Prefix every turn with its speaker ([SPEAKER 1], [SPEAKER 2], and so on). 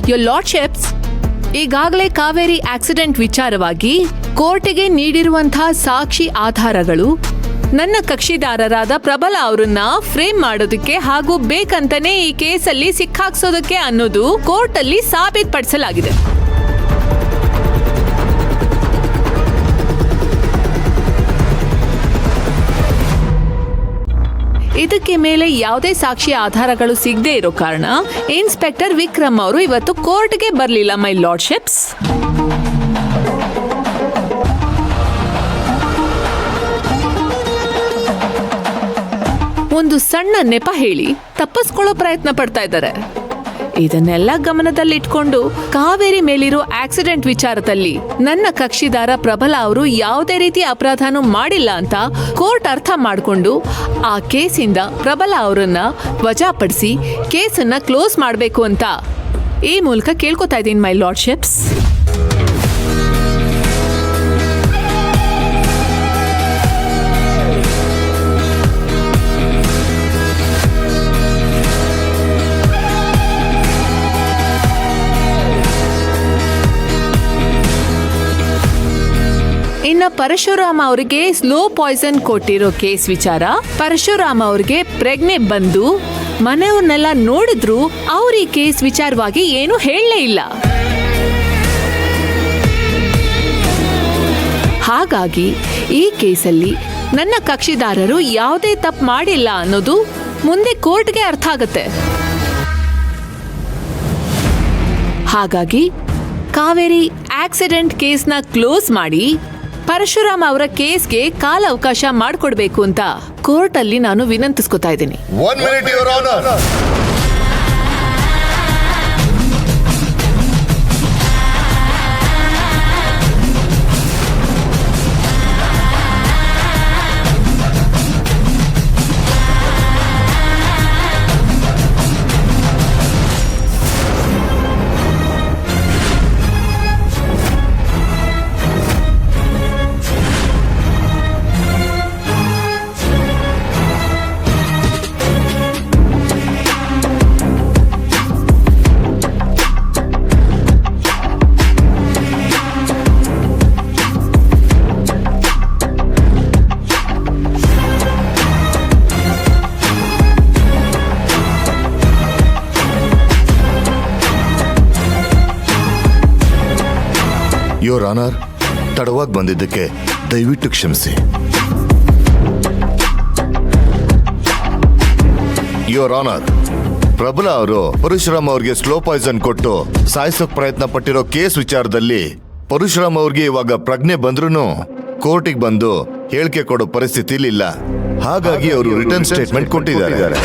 [SPEAKER 1] Your ಲಾರ್ಡ್ಶಿಪ್ಸ್, ಈಗಾಗಲೇ Kaveri accident ವಿಚಾರವಾಗಿ ಕೋರ್ಟಿಗೆ ನೀಡಿರುವಂತಹ ಸಾಕ್ಷಿ ಆಧಾರಗಳು ನನ್ನ ಕಕ್ಷಿದಾರರಾದ ಪ್ರಬಲ ಅವರನ್ನ ಫ್ರೇಮ್ ಮಾಡೋದಕ್ಕೆ ಹಾಗೂ ಬೇಕಂತಾನೆ ಈ ಕೇಸಲ್ಲಿ ಸಿಕ್ಕಾಕ್ಸೋದಕ್ಕೆ ಅನ್ನೋದು ಕೋರ್ಟ್ ಅಲ್ಲಿ ಸಾಬೀತುಪಡಿಸಲಾಗಿದೆ. ಇದಕ್ಕೆ ಮೇಲೆ ಯಾವುದೇ ಸಾಕ್ಷಿ ಆಧಾರಗಳು ಸಿಗದೆ ಇರೋ ಕಾರಣ ಇನ್ಸ್ಪೆಕ್ಟರ್ ವಿಕ್ರಮ್ ಅವರು ಇವತ್ತು ಕೋರ್ಟ್ಗೆ ಬರಲಿಲ್ಲ ಮೈ ಲಾರ್ಡ್ಶಿಪ್ಸ್. ಒಂದು ಸಣ್ಣ ನೆಪ ಹೇಳಿ ತಪ್ಪಿಸ್ಕೊಳ್ಳೋ ಪ್ರಯತ್ನ ಪಡ್ತಾ ಇದ್ದಾರೆ. ಇದನ್ನೆಲ್ಲ ಗಮನದಲ್ಲಿಟ್ಕೊಂಡು ಕಾವೇರಿ ಮೇಲಿರೋ ಆಕ್ಸಿಡೆಂಟ್ ವಿಚಾರದಲ್ಲಿ ನನ್ನ ಕಕ್ಷಿದಾರ ಪ್ರಬಲ ಅವರು ಯಾವುದೇ ರೀತಿ ಅಪರಾಧನೂ ಮಾಡಿಲ್ಲ ಅಂತ ಕೋರ್ಟ್ ಅರ್ಥ ಮಾಡಿಕೊಂಡು ಆ ಕೇಸಿಂದ ಪ್ರಬಲ ಅವರನ್ನ ವಜಾಪಡಿಸಿ ಕೇಸನ್ನ ಕ್ಲೋಸ್ ಮಾಡಬೇಕು ಅಂತ ಈ ಮೂಲಕ ಕೇಳ್ಕೊತಾ ಇದ್ದೀನಿ ಮೈ ಲಾರ್ಡ್ಶಿಪ್ಸ್. ಇನ್ನು ಪರಶುರಾಮ ಅವರಿಗೆ ಸ್ಲೋ ಪಾಯ್ಸನ್ ಕೊಟ್ಟಿರೋ ಕೇಸ್ ವಿಚಾರ, ಪರಶುರಾಮ ಅವರಿಗೆ ಪ್ರಜ್ಞೆ ಬಂದು ಮನೆಯವ್ರನ್ನೆಲ್ಲ ನೋಡಿದ್ರು ಅವ್ರ ಈ ಕೇಸ್ ವಿಚಾರವಾಗಿ ಏನು ಹೇಳಲೇ ಇಲ್ಲ. ಹಾಗಾಗಿ ಈ ಕೇಸಲ್ಲಿ ನನ್ನ ಕಕ್ಷಿದಾರರು ಯಾವುದೇ ತಪ್ಪು ಮಾಡಿಲ್ಲ ಅನ್ನೋದು ಮುಂದೆ ಕೋರ್ಟ್ಗೆ ಅರ್ಥ ಆಗತ್ತೆ. ಹಾಗಾಗಿ ಕಾವೇರಿ ಆಕ್ಸಿಡೆಂಟ್ ಕೇಸ್ನ ಕ್ಲೋಸ್ ಮಾಡಿ ಪರಶುರಾಮ್ ಅವರ ಕೇಸ್ಗೆ ಕಾಲಾವಕಾಶ ಮಾಡಿಕೊಡ್ಬೇಕು ಅಂತ ಕೋರ್ಟ್ ಅಲ್ಲಿ ನಾನು ವಿನಂತಿಸ್ಕೊತಾ ಇದ್ದೀನಿ.
[SPEAKER 2] ಯೋರ್ ಆನರ್, ತಡವಾಗಿ ಬಂದಿದ್ದಕ್ಕೆ ದಯವಿಟ್ಟು ಕ್ಷಮಿಸಿ. ಯೋರ್ ಆನರ್, ಪ್ರಬಲ ಅವರು ಪರಶುರಾಮ್ ಅವ್ರಿಗೆ ಸ್ಲೋ ಪಾಯ್ಸನ್ ಕೊಟ್ಟು ಸಾಯಿಸೋಕ್ ಪ್ರಯತ್ನ ಪಟ್ಟಿರೋ ಕೇಸ್ ವಿಚಾರದಲ್ಲಿ ಪರಶುರಾಮ್ ಅವ್ರಿಗೆ ಇವಾಗ ಪ್ರಜ್ಞೆ ಬಂದ್ರೂ ಕೋರ್ಟಿಗೆ ಬಂದು ಹೇಳಿಕೆ ಕೊಡೋ ಪರಿಸ್ಥಿತಿ ಇಲ್ಲ. ಹಾಗಾಗಿ ಅವರು ರಿಟರ್ನ್ ಸ್ಟೇಟ್ಮೆಂಟ್ ಕೊಟ್ಟಿದ್ದಾರೆ.